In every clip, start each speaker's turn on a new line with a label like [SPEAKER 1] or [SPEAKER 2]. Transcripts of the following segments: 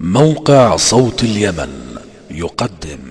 [SPEAKER 1] موقع صوت اليمن يقدم.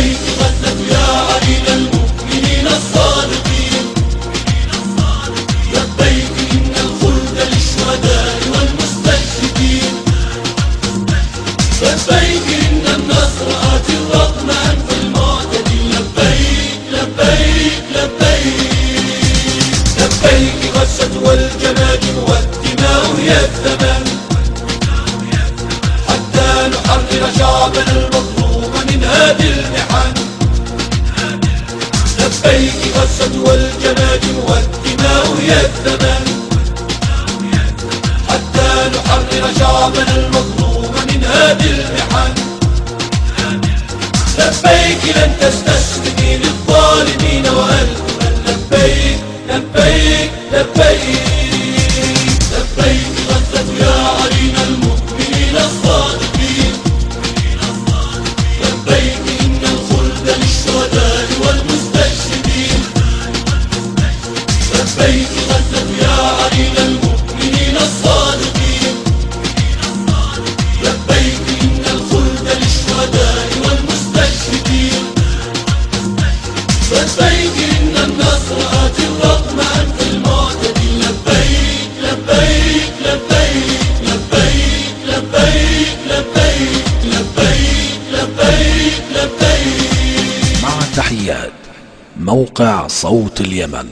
[SPEAKER 2] لبيك غزة يا عرين المؤمنين الصادقين، لبيك إن الخلد للشهداء والمستشهدين، لبيك إن النصر آتي الرغم أنف المعتدين، لبيك لبيك لبيك لبيك غزة والجنادب والدماء هي الثمن، حتى نحرر شعبنا المظلوم من هذه المحن، لبيك غزة والجنادب والدماء هي الثمن، حتى نحرر شعبنا المظلوم من هذه المحن، لبيك لن تستسلمي للظالمين وألفا، لبيك لبيك لبيك لبيك غزة يا عرين المؤمنين الصادقين، لبيك إن الخلد للشهداء والمستشهدين، لبيك غزة يا عرين المؤمنين الصادقين، لبيك إن الخلد للشهداء والمستشهدين، لبيك إن النصر آتي الرغم أنف المعتدين، لبيك لبيك لبيك لبيك لبيك لبيك لبيك لبيك لبيك.
[SPEAKER 1] مع تحيات موقع صوت اليمن.